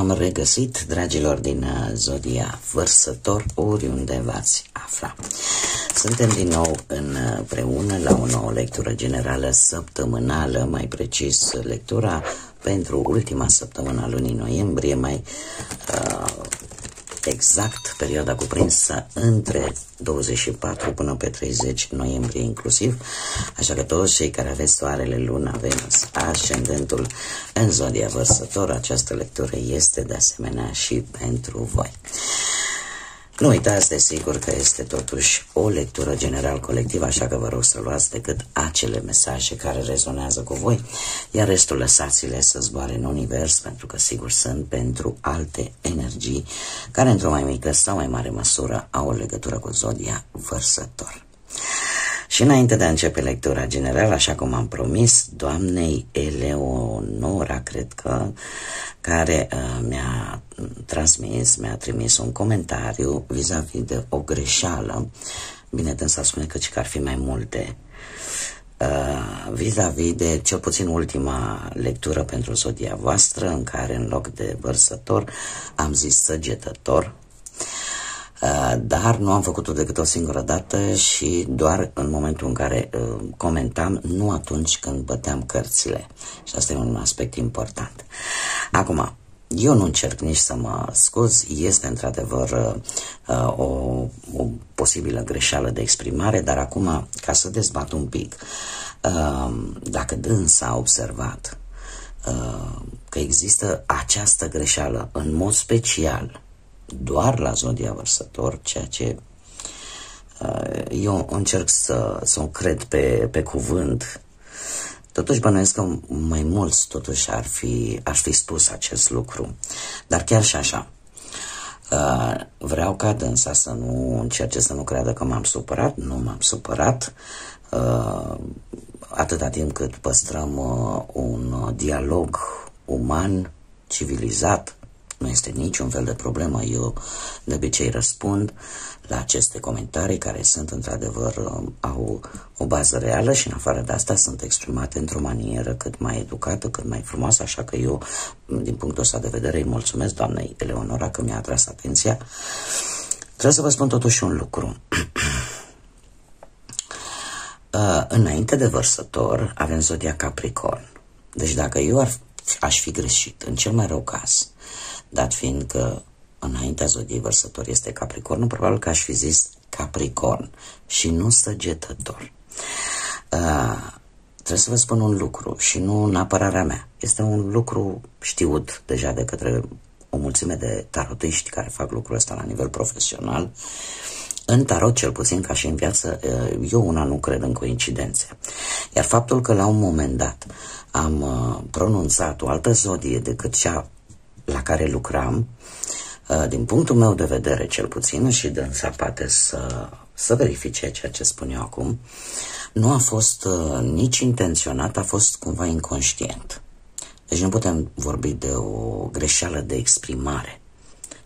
V-am regăsit, dragilor din Zodia Vărsător, oriunde v-ați afla. Suntem din nou împreună la o nouă lectură generală săptămânală, mai precis lectura pentru ultima săptămână a lunii noiembrie, mai exact perioada cuprinsă între 24 până pe 30 noiembrie inclusiv, așa că toți cei care aveți soarele, luna, Venus, ascendentul în Zodia Vărsător, această lectură este de asemenea și pentru voi. Nu uitați, desigur, că este totuși o lectură general colectivă, așa că vă rog să luați decât acele mesaje care rezonează cu voi, iar restul lăsați-le să zboare în univers, pentru că sigur sunt pentru alte energii care într-o mai mică sau mai mare măsură au o legătură cu Zodia Vărsător. Și înainte de a începe lectura generală, așa cum am promis, doamnei Eleonora, cred că, care mi-a trimis un comentariu vis-a-vis de o greșeală. Bine, dânsa spune că ar fi mai multe. Vis-a-vis de cel puțin ultima lectură pentru zodia voastră, în care în loc de vărsător am zis săgetător. Dar nu am făcut-o decât o singură dată și doar în momentul în care comentam, nu atunci când băteam cărțile. Și asta e un aspect important. Acum, eu nu încerc nici să mă scuz, este într-adevăr o posibilă greșeală de exprimare, dar acum, ca să dezbat un pic, dacă dânsa a observat că există această greșeală în mod special doar la Zodia Vărsător, ceea ce eu încerc să o cred pe cuvânt, totuși bănuiesc că mai mulți totuși ar fi spus acest lucru. Dar chiar și așa, vreau ca dânsa să nu încerce să nu creadă că m-am supărat. Nu m-am supărat, atâta timp cât păstrăm un dialog uman, civilizat. Nu este niciun fel de problemă. Eu de obicei răspund la aceste comentarii care sunt într-adevăr, au o bază reală și în afară de asta sunt exprimate într-o manieră cât mai educată, cât mai frumoasă, așa că eu, din punctul ăsta de vedere, îi mulțumesc doamnei Eleonora că mi-a atras atenția. Trebuie să vă spun totuși un lucru. Înainte de Vărsător avem Zodia Capricorn. Deci dacă eu aș fi greșit, în cel mai rău caz, dat fiind că înaintea Zodiei Vărsător este Capricorn, probabil că aș fi zis Capricorn și nu Săgetător. Trebuie să vă spun un lucru și nu în apărarea mea. Este un lucru știut deja de către o mulțime de tarotiști care fac lucrul ăsta la nivel profesional. În tarot, cel puțin ca și în viață, eu una nu cred în coincidențe. Iar faptul că la un moment dat am pronunțat o altă zodie decât cea la care lucram, din punctul meu de vedere cel puțin, și dânsa poate să verifice ceea ce spun eu acum, nu a fost nici intenționat, a fost cumva inconștient. Deci nu putem vorbi de o greșeală de exprimare.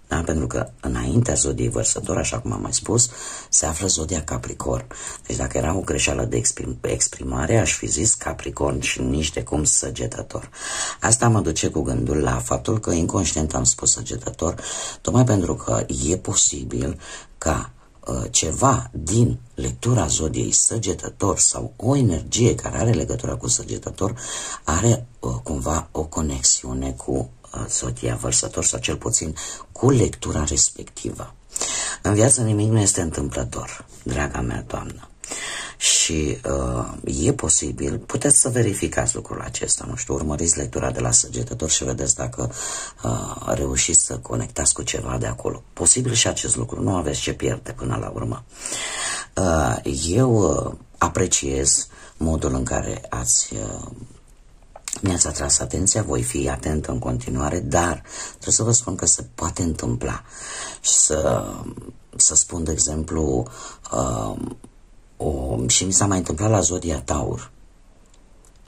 Da? Pentru că înaintea Zodiei Vărsător, așa cum am mai spus, se află Zodia Capricorn. Deci dacă era o greșeală de exprimare, aș fi zis Capricorn și nici de cum Săgetător. Asta mă duce cu gândul la faptul că inconștient am spus Săgetător, tocmai pentru că e posibil ca ceva din lectura Zodiei Săgetător sau o energie care are legătură cu Săgetător are cumva o conexiune cu Zodia Vărsător sau cel puțin cu lectura respectivă. În viață nimic nu este întâmplător, draga mea doamnă. Și e posibil, puteți să verificați lucrul acesta, nu știu, urmăriți lectura de la Săgetător și vedeți dacă reușiți să conectați cu ceva de acolo. Posibil și acest lucru, nu aveți ce pierde până la urmă. Eu apreciez modul în care mi-ați atras atenția, voi fi atent în continuare, dar trebuie să vă spun că se poate întâmpla și să spun, de exemplu, și mi s-a mai întâmplat la Zodia Taur.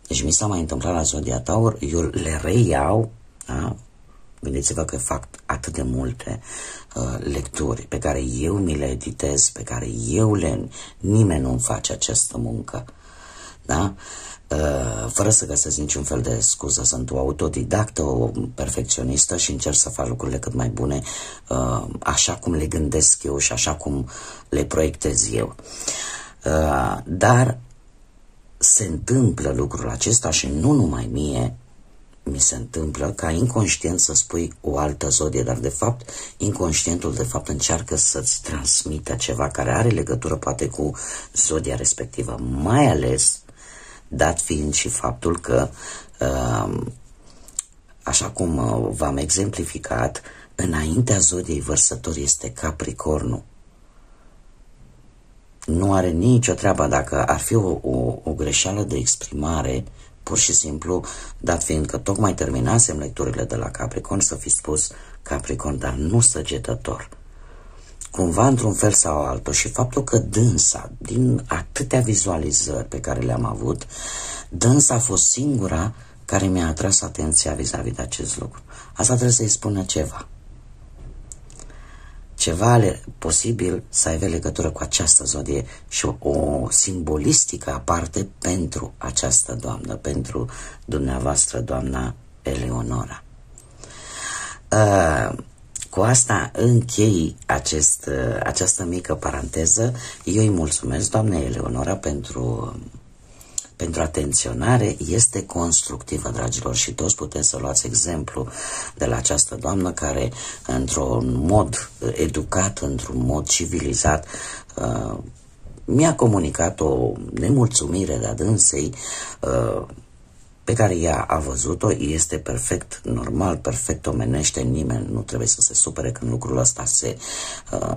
Deci mi s-a mai întâmplat la Zodia Taur, eu le reiau, da? Gândiți-vă că fac atât de multe lecturi pe care eu mi le editez, pe care nimeni nu-mi face această muncă. da? Fără să găsesc niciun fel de scuză. Sunt o autodidactă, o perfecționistă și încerc să fac lucrurile cât mai bune, așa cum le gândesc eu și așa cum le proiectez eu. Dar se întâmplă lucrul acesta și nu numai mie, mi se întâmplă ca inconștient să spui o altă zodie, dar de fapt inconștientul de fapt încearcă să-ți transmită ceva care are legătură poate cu zodia respectivă, mai ales dat fiind și faptul că, așa cum v-am exemplificat, înaintea zodiei Vărsător este Capricornul. Nu are nicio treabă. Dacă ar fi o greșeală de exprimare, pur și simplu, dat fiind că tocmai terminasem lecturile de la Capricorn, să fi spus Capricorn, dar nu Săgetător. Cumva, într-un fel sau altul, și faptul că dânsa, din atâtea vizualizări pe care le-am avut, dânsa a fost singura care mi-a atras atenția vis-a-vis de acest lucru. Asta trebuie să-i spună ceva. Ceva posibil să aibă legătură cu această zodie și o simbolistică aparte pentru această doamnă, pentru dumneavoastră, doamna Eleonora. Cu asta închei această mică paranteză. Eu îi mulțumesc, doamnei Eleonora, pentru atenționare. Este constructivă, dragilor, și toți puteți să luați exemplu de la această doamnă care, într-un mod educat, într-un mod civilizat, mi-a comunicat o nemulțumire de-a dânsei pe care ea a văzut-o. Este perfect normal, perfect omenește, nimeni nu trebuie să se supere când lucrul ăsta se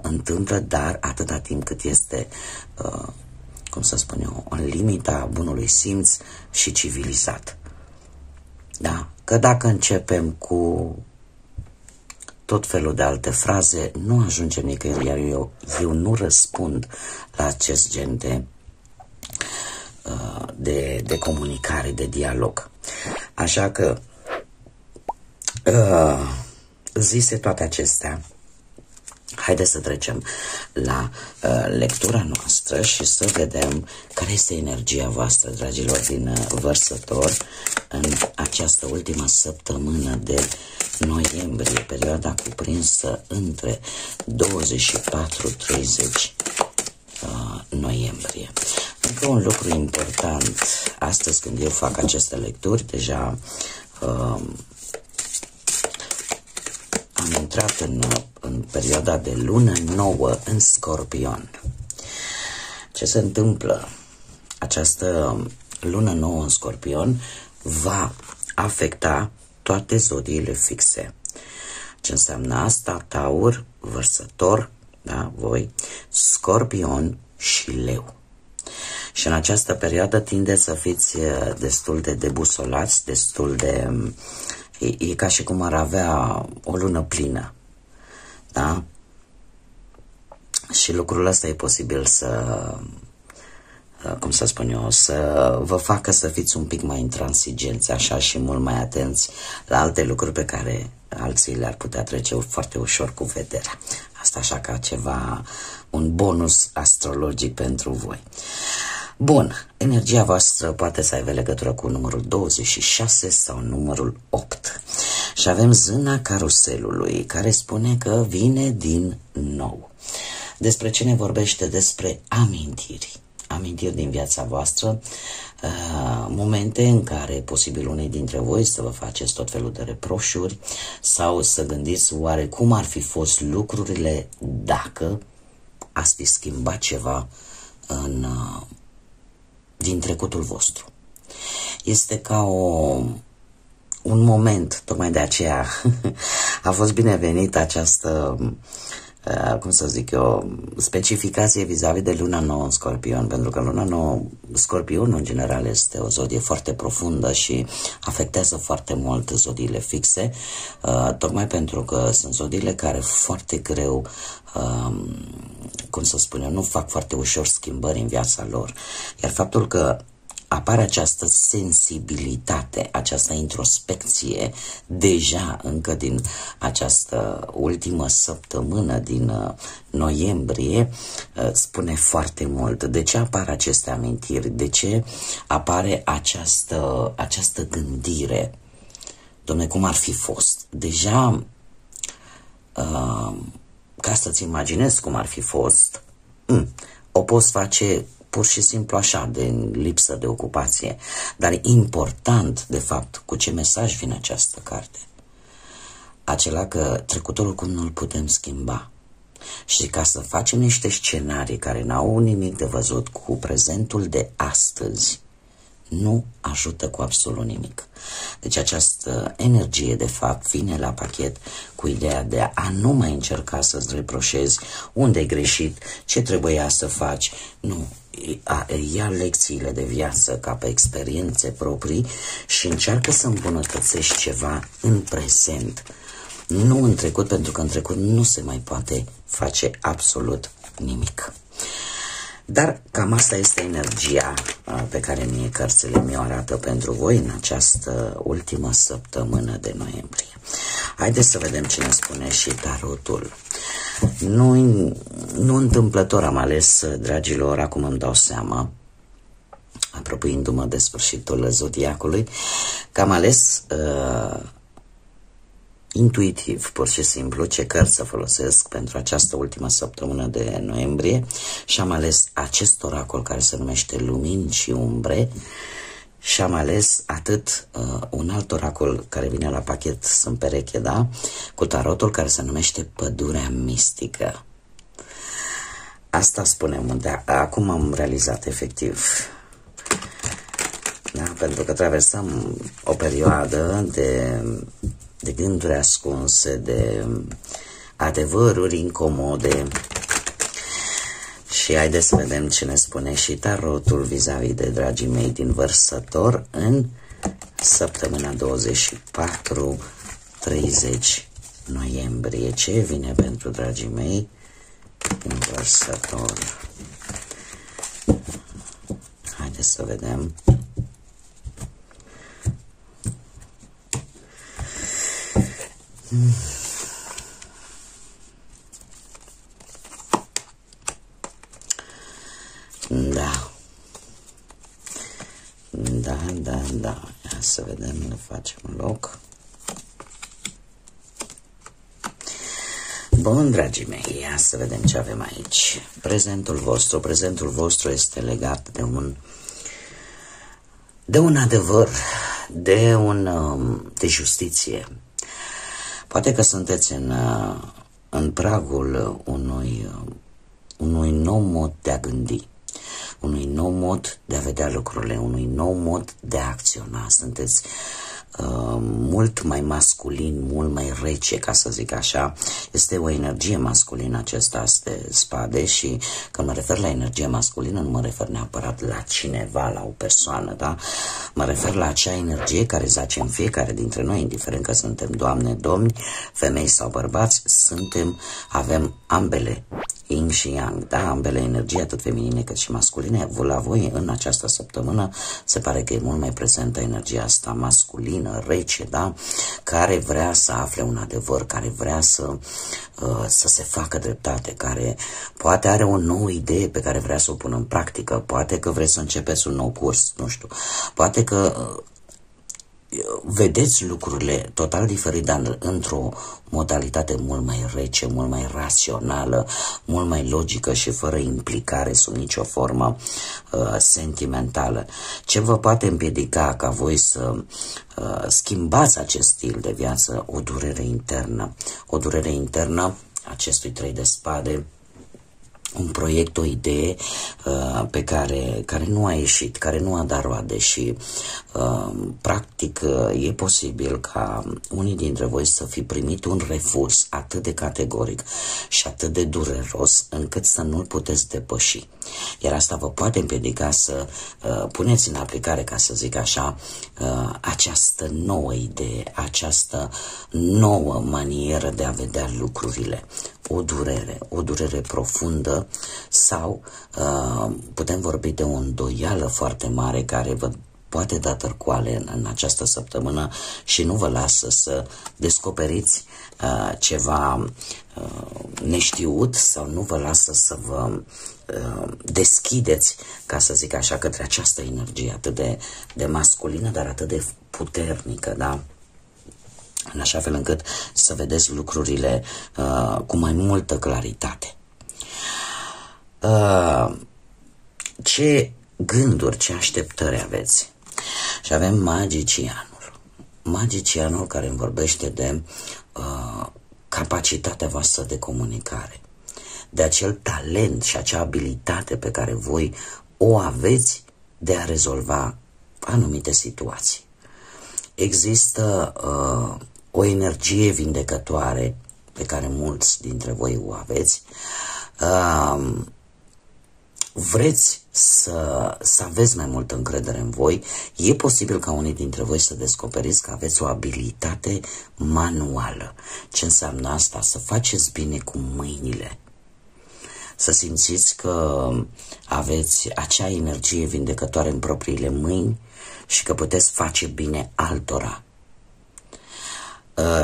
întâmplă, dar atâta timp cât este cum să spun eu, în limita bunului simț și civilizat. Da? Că dacă începem cu tot felul de alte fraze, nu ajungem nicăieri, iar eu nu răspund la acest gen de comunicare, de dialog. Așa că, zise toate acestea, haideți să trecem la lectura noastră și să vedem care este energia voastră, dragilor, din Vărsător în această ultimă săptămână de noiembrie, perioada cuprinsă între 24-30 noiembrie. Încă un lucru important, astăzi când eu fac aceste lecturi, deja am intrat în perioada de lună nouă în Scorpion. Ce se întâmplă? Această lună nouă în Scorpion va afecta toate zodiile fixe. Ce înseamnă asta? Taur, Vărsător, da, voi, Scorpion și Leu. Și în această perioadă tindeți să fiți destul de debusolați, destul de... E ca și cum ar avea o lună plină. Da? Și lucrul ăsta e posibil să, cum să spun eu, să vă facă să fiți un pic mai intransigenți, așa, și mult mai atenți la alte lucruri pe care alții le-ar putea trece foarte ușor cu vederea. Asta așa ca ceva, un bonus astrologic pentru voi. Bun, energia voastră poate să aibă legătură cu numărul 26 sau numărul 8. Și avem zâna caruselului, care spune că vine din nou. Despre ce ne vorbește? Despre amintiri. Amintiri din viața voastră, momente în care posibil unii dintre voi să vă faceți tot felul de reproșuri sau să gândiți oare cum ar fi fost lucrurile dacă ați fi schimbat ceva din trecutul vostru. Este ca un moment, tocmai de aceea a fost binevenit această, cum să zic eu, specificație vis-a-vis de luna nouă în Scorpion, pentru că luna nouă, Scorpionul în general este o zodie foarte profundă și afectează foarte mult zodiile fixe, tocmai pentru că sunt zodiile care foarte greu, cum să spun eu, nu fac foarte ușor schimbări în viața lor. Iar faptul că apare această sensibilitate, această introspecție deja încă din această ultimă săptămână din noiembrie, spune foarte mult. De ce apar aceste amintiri? De ce apare această gândire? Dom'le, cum ar fi fost? Deja, ca să-ți imaginezi cum ar fi fost, o poți face pur și simplu așa, de lipsă de ocupație. Dar e important, de fapt, cu ce mesaj vine această carte. Acela că trecutorul cum nu-l putem schimba. Și ca să facem niște scenarii care n-au nimic de văzut cu prezentul de astăzi, nu ajută cu absolut nimic. Deci această energie, de fapt, vine la pachet cu ideea de a nu mai încerca să-ți reproșezi unde ai greșit, ce trebuia să faci. Nu, ia lecțiile de viață ca pe experiențe proprii și încearcă să îmbunătățești ceva în prezent. Nu în trecut, pentru că în trecut nu se mai poate face absolut nimic. Dar cam asta este energia pe care mie cărțile mi-o arată pentru voi în această ultimă săptămână de noiembrie. Haideți să vedem ce ne spune și tarotul. Nu întâmplător am ales, dragilor, acum îmi dau seama, apropiindu-mă de sfârșitul zodiacului, că am ales intuitiv, pur și simplu, ce cărți să folosesc pentru această ultimă săptămână de noiembrie și am ales acest oracol care se numește Lumini și Umbre și am ales atât un alt oracol care vine la pachet, sunt pereche, da? Cu tarotul care se numește Pădurea Mistică. Asta spunem, acum am realizat efectiv. Da? Pentru că traversăm o perioadă de gânduri ascunse, de adevăruri incomode. Și haideți să vedem ce ne spune și tarotul vis-a-vis de dragii mei din Vărsător în săptămâna 24-30 noiembrie. Ce vine pentru dragii mei din Vărsător? Haideți să vedem. Da. Ia să vedem, le facem loc. Bun, dragii mei, ia să vedem ce avem aici. Prezentul vostru este legat de un adevăr, de justiție. Poate că sunteți în pragul unui nou mod de a gândi, unui nou mod de a vedea lucrurile, unui nou mod de a acționa. Sunteți mult mai masculin, mult mai rece, ca să zic așa. Este o energie masculină acesta de spade și când mă refer la energie masculină, nu mă refer neapărat la cineva, la o persoană, da? Mă refer la acea energie care zace în fiecare dintre noi, indiferent că suntem doamne, domni, femei sau bărbați, avem ambele, yin și yang, da? Ambele energii, atât feminine cât și masculine. La voi în această săptămână se pare că e mult mai prezentă energia asta masculină, rece, da? Care vrea să afle un adevăr, care vrea să se facă dreptate, care poate are o nouă idee pe care vrea să o pună în practică, poate că vreți să începeți un nou curs, nu știu, poate că vedeți lucrurile total diferit, dar într-o modalitate mult mai rece, mult mai rațională, mult mai logică și fără implicare sub nicio formă sentimentală. Ce vă poate împiedica ca voi să schimbați acest stil de viață? O durere internă acestui 3 de spade, un proiect, o idee pe care nu a ieșit, care nu a dat roade și practic e posibil ca unii dintre voi să fi primit un refuz atât de categoric și atât de dureros încât să nu-l puteți depăși. Iar asta vă poate împiedica să puneți în aplicare, ca să zic așa, această nouă idee, această nouă manieră de a vedea lucrurile. o durere profundă sau putem vorbi de o îndoială foarte mare care vă poate da târcoale în această săptămână și nu vă lasă să descoperiți ceva neștiut sau nu vă lasă să vă deschideți, ca să zic așa, către această energie atât de masculină, dar atât de puternică, da? În așa fel încât să vedeți lucrurile cu mai multă claritate. Ce gânduri, ce așteptări aveți? Și avem magicianul. Magicianul care îmi vorbește de capacitatea voastră de comunicare, de acel talent și acea abilitate pe care voi o aveți de a rezolva anumite situații. Există o energie vindecătoare pe care mulți dintre voi o aveți. Vreți să aveți mai multă încredere în voi. E posibil ca unii dintre voi să descoperiți că aveți o abilitate manuală. Ce înseamnă asta? Să faceți bine cu mâinile. Să simțiți că aveți acea energie vindecătoare în propriile mâini și că puteți face bine altora.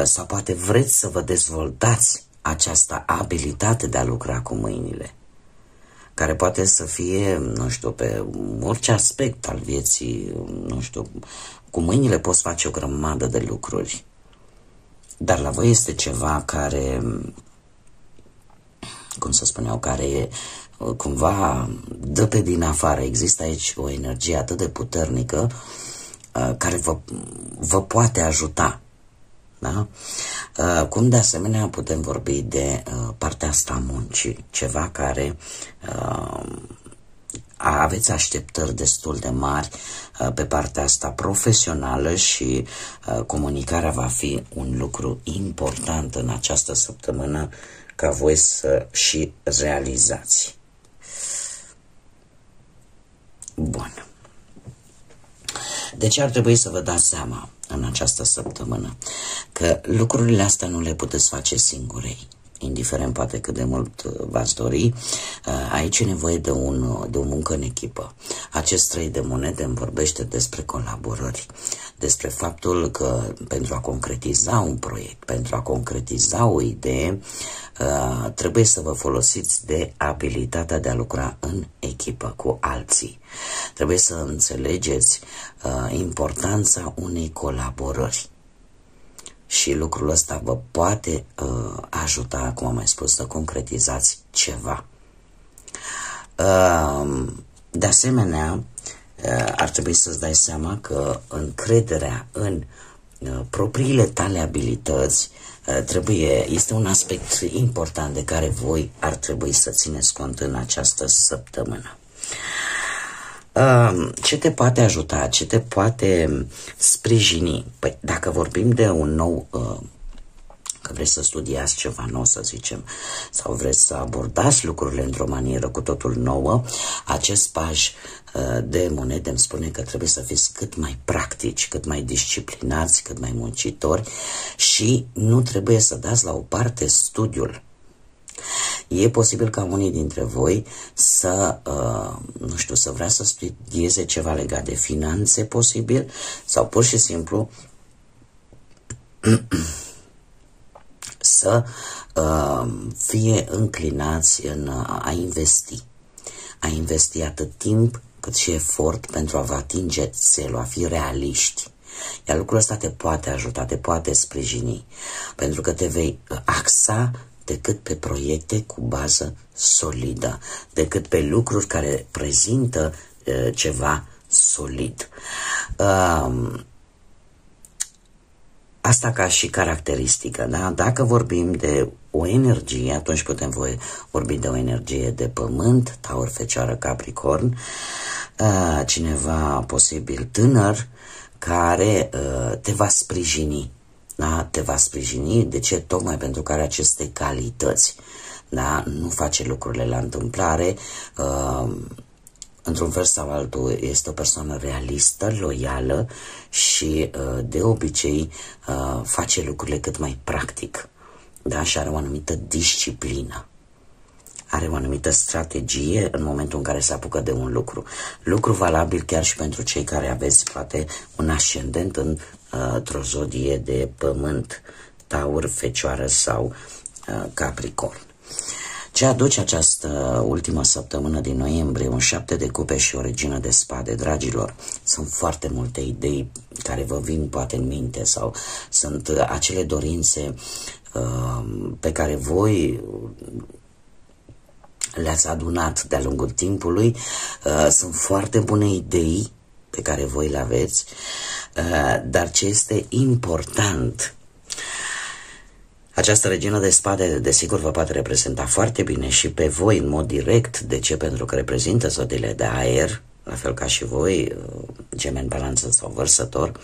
Sau poate vreți să vă dezvoltați această abilitate de a lucra cu mâinile, care poate să fie, nu știu, pe orice aspect al vieții, nu știu, cu mâinile poți face o grămadă de lucruri. Dar la voi este ceva care, cum să spun eu, care cumva dă pe din afară. Există aici o energie atât de puternică care vă poate ajuta. Da? Cum de asemenea putem vorbi de partea asta a muncii, ceva care aveți așteptări destul de mari pe partea asta profesională și comunicarea va fi un lucru important în această săptămână ca voi să și realizați. Bun. De ce ar trebui să vă dați seama în această săptămână că lucrurile astea nu le puteți face singurei, indiferent poate cât de mult v-ați dori. Aici e nevoie de o muncă în echipă. Acest 3 de monede îmi vorbește despre colaborări, despre faptul că pentru a concretiza un proiect, pentru a concretiza o idee, trebuie să vă folosiți de abilitatea de a lucra în echipă cu alții. Trebuie să înțelegeți importanța unei colaborări. Și lucrul ăsta vă poate ajuta, cum am mai spus, să concretizați ceva. De asemenea, ar trebui să-ți dai seama că încrederea în propriile tale abilități este un aspect important de care voi ar trebui să țineți cont în această săptămână. Ce te poate ajuta, ce te poate sprijini? Păi, dacă vorbim de un nou, că vreți să studiați ceva nou, să zicem, sau vreți să abordați lucrurile într-o manieră cu totul nouă, acest paj de monede îmi spune că trebuie să fiți cât mai practici, cât mai disciplinați, cât mai muncitori și nu trebuie să dați la o parte studiul. E posibil ca unii dintre voi să, nu știu, să vrea să studieze ceva legat de finanțe, posibil, sau pur și simplu să fie înclinați în a investi. A investi atât timp cât și efort pentru a vă atinge țelul, a fi realiști. Iar lucrul ăsta te poate ajuta, te poate sprijini, pentru că te vei axa decât pe proiecte cu bază solidă, decât pe lucruri care prezintă ceva solid. Asta ca și caracteristică, da? Dacă vorbim de o energie, atunci putem vorbi de o energie de pământ, Taur, Fecioară, Capricorn, cineva posibil tânăr care te va sprijini. Da? Te va sprijini. De ce? Tocmai pentru că are aceste calități. Da? Nu face lucrurile la întâmplare. Într-un fel sau altul este o persoană realistă, loială și de obicei face lucrurile cât mai practic. da? Și are o anumită disciplină. Are o anumită strategie în momentul în care se apucă de un lucru. Lucru valabil chiar și pentru cei care aveți poate un ascendent într-o zodie de pământ, Taur, Fecioară sau Capricorn. Ce aduce această ultimă săptămână din noiembrie? Un 7 de cupe și o regină de spade. Dragilor, sunt foarte multe idei care vă vin poate în minte sau sunt acele dorințe pe care voi le-ați adunat de-a lungul timpului. Sunt foarte bune idei pe care voi le aveți, dar ce este important, această regină de spade, desigur, vă poate reprezenta foarte bine și pe voi în mod direct. De ce? Pentru că reprezintă zodiile de aer, la fel ca și voi, Gemeni, Balanță sau Vărsător,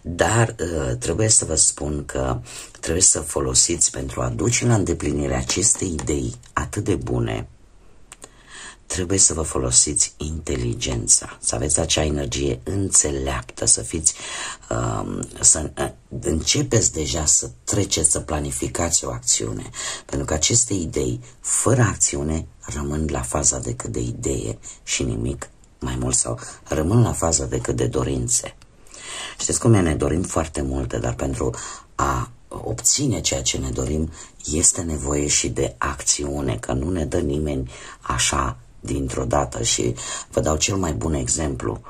dar trebuie să vă spun că trebuie să folosiți pentru a duce la îndeplinire aceste idei atât de bune, trebuie să vă folosiți inteligența, să aveți acea energie înțeleaptă, să fiți, să începeți deja să treceți, să planificați o acțiune, pentru că aceste idei, fără acțiune, rămân la faza decât de idee și nimic mai mult, sau rămân la faza decât de dorințe. Știți cum e? Ne dorim foarte multe, dar pentru a obține ceea ce ne dorim este nevoie și de acțiune, că nu ne dă nimeni așa dintr-o dată. Și vă dau cel mai bun exemplu.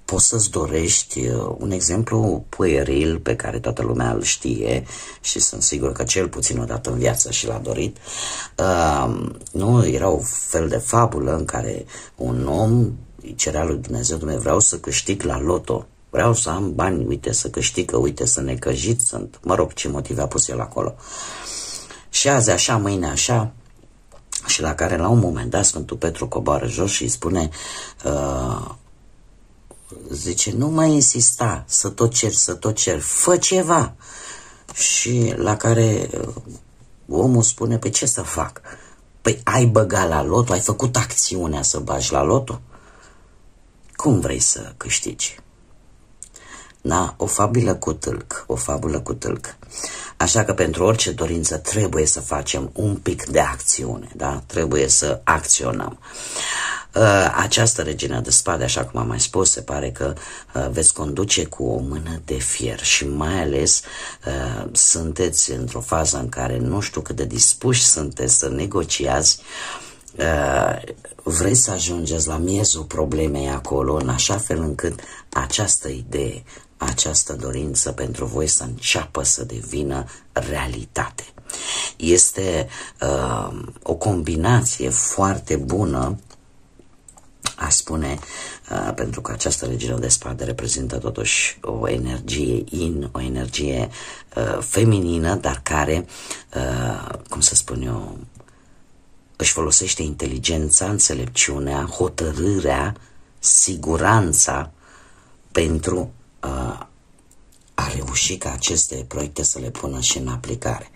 Poți să-ți dorești un exemplu pueril pe care toată lumea îl știe și sunt sigur că cel puțin o dată în viață și l-a dorit. Nu, era un fel de fabulă în care un om îi cerea lui Dumnezeu: Dumnezeu, vreau să câștig la loto, vreau să am bani, uite, să câștig, că uite, să necăjit sunt, mă rog, ce motive a pus el acolo. Și azi așa, mâine așa. Și la care la un moment dat Sfântul Petru coboară jos și îi spune, zice, nu mai insista să tot cer, fă ceva. Și la care omul spune, păi ce să fac? Păi ai băgat la loto, ai făcut acțiunea să bagi la loto? Cum vrei să câștigi? Da, o fabulă cu tâlc. Așa că pentru orice dorință trebuie să facem un pic de acțiune, da? Trebuie să acționăm. Această regină de spade, așa cum am mai spus, se pare că veți conduce cu o mână de fier și mai ales sunteți într-o fază în care nu știu cât de dispuși sunteți să negociați. Vreți să ajungeți la miezul problemei acolo, în așa fel încât această idee, această dorință pentru voi să înceapă să devină realitate. Este o combinație foarte bună, aș spune, pentru că această regină de spade reprezintă totuși o energie o energie feminină, dar care, cum să spun eu, își folosește inteligența, înțelepciunea, hotărârea, siguranța pentru a reuși ca aceste proiecte să le pună și în aplicare.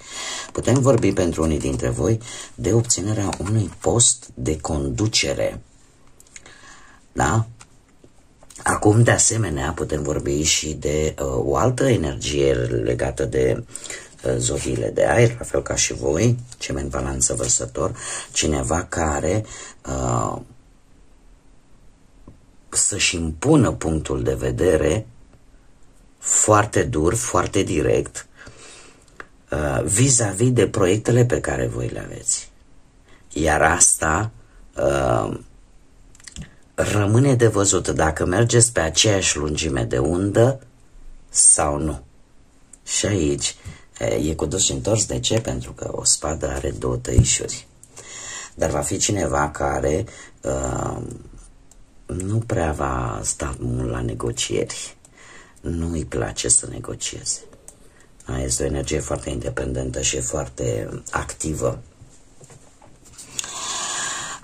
Putem vorbi pentru unii dintre voi de obținerea unui post de conducere. Da? Acum, de asemenea, putem vorbi și de o altă energie legată de zodiile de aer, la fel ca și voi, Gemeni, Balanță, Vărsător, cineva care să-și impună punctul de vedere foarte dur, foarte direct, vis-a-vis de proiectele pe care voi le aveți. Iar asta rămâne de văzut dacă mergeți pe aceeași lungime de undă sau nu. Și aici e cu dus și întors. De ce? Pentru că o spadă are două tăișuri. Dar va fi cineva care nu prea va sta mult la negocieri. Nu îi place să negocieze. Este o energie foarte independentă și foarte activă.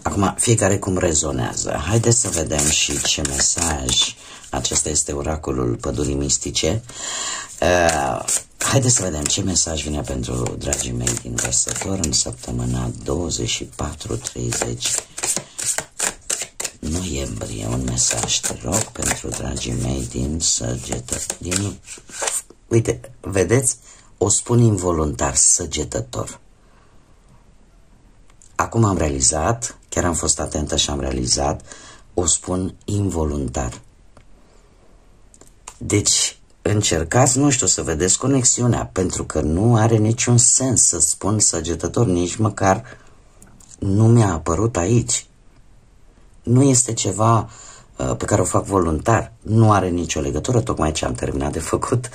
Acum, fiecare cum rezonează. Haideți să vedem și ce mesaj. Acesta este oracolul pădurii mistice. Haideți să vedem ce mesaj vine pentru dragii mei din Vărsător în săptămâna 24-30 noiembrie. Un mesaj, te rog, pentru dragii mei din Săgetător. Uite, vedeți? o spun involuntar, săgetător. Acum am realizat, chiar am fost atentă și am realizat, o spun involuntar. Deci, încercați, nu știu, să vedeți conexiunea, pentru că nu are niciun sens să spun săgetător, nici măcar nu mi-a apărut aici. Nu este ceva pe care o fac voluntar, nu are nicio legătură, tocmai ce am terminat de făcut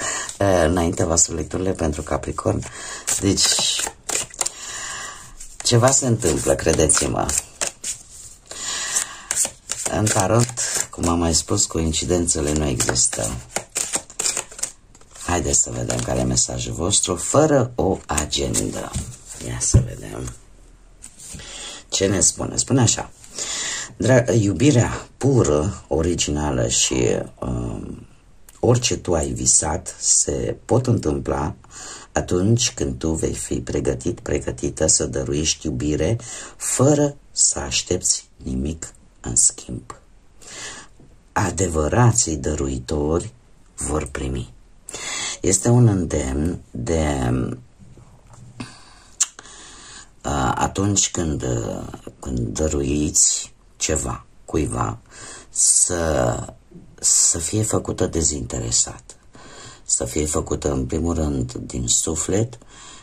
înaintea voastră lecturile pentru Capricorn. Deci, ceva se întâmplă, credeți-mă. În tarot, cum am mai spus, coincidențele nu există. Haideți să vedem care e mesajul vostru, fără o agendă. Ia să vedem. Ce ne spune? Spune așa. Iubirea pură, originală și orice tu ai visat se pot întâmpla atunci când tu vei fi pregătită să dăruiești iubire fără să aștepți nimic în schimb. Adevărații dăruitori vor primi. Este un îndemn de atunci când dăruiți ceva cuiva să fie făcută dezinteresat, să fie făcută în primul rând din suflet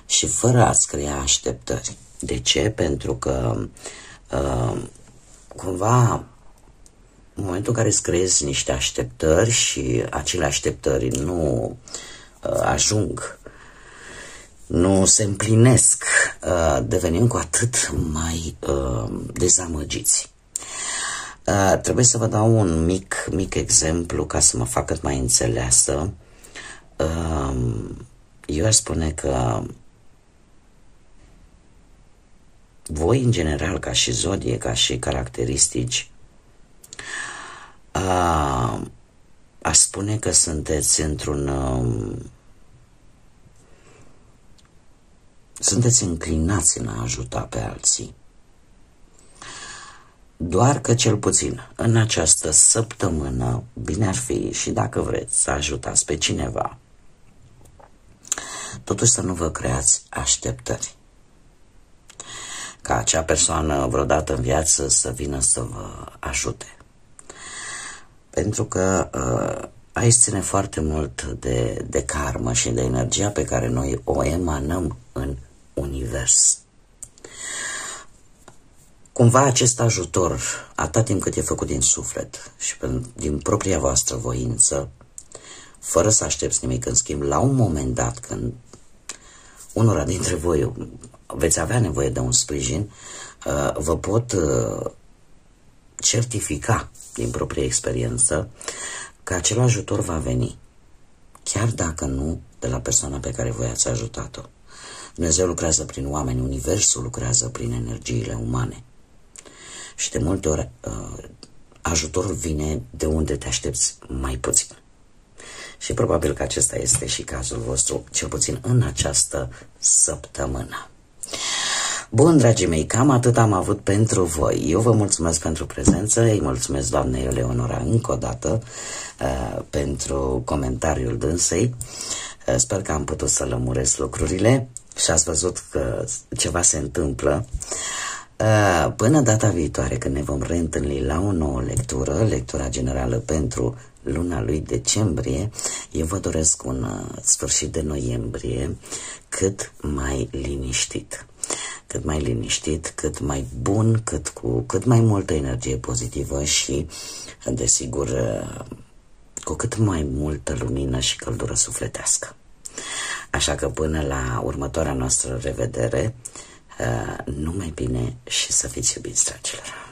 și fără a-ți crea așteptări. De ce? Pentru că cumva în momentul în care îți creezi niște așteptări și acele așteptări nu ajung, nu se împlinesc, devenim cu atât mai dezamăgiți. Trebuie să vă dau un mic exemplu ca să mă fac cât mai înțeleasă. Eu aș spune că voi, în general, ca și zodie, ca și caracteristici, aș spune că sunteți sunteți înclinați în a ajuta pe alții. Doar că, cel puțin, în această săptămână, bine ar fi, și dacă vreți să ajutați pe cineva, totuși să nu vă creați așteptări. Ca acea persoană vreodată în viață să vină să vă ajute. Pentru că aici ține foarte mult de karmă și de energia pe care noi o emanăm în univers. Cumva acest ajutor, atât timp cât e făcut din suflet și din propria voastră voință, fără să aștepți nimic în schimb, la un moment dat, când unora dintre voi veți avea nevoie de un sprijin, vă pot certifica din propria experiență că acel ajutor va veni, chiar dacă nu de la persoana pe care voi ați ajutat-o. Dumnezeu lucrează prin oameni, universul lucrează prin energiile umane. Și de multe ori ajutorul vine de unde te aștepți mai puțin. Și probabil că acesta este și cazul vostru, cel puțin în această săptămână. Bun, dragii mei, cam atât am avut pentru voi. Eu vă mulțumesc pentru prezență, îi mulțumesc doamnei Eleonora încă o dată pentru comentariul dânsei. Sper că am putut să lămuresc lucrurile și ați văzut că ceva se întâmplă. Până data viitoare, când ne vom reîntâlni la o nouă lectură, lectura generală pentru luna lui decembrie, eu vă doresc un sfârșit de noiembrie cât mai liniștit. Cât mai liniștit, cât mai bun, cu cât mai multă energie pozitivă și, desigur, cu cât mai multă lumină și căldură sufletească. Așa că până la următoarea noastră revedere, numai bine și să fiți iubiți, dragilor!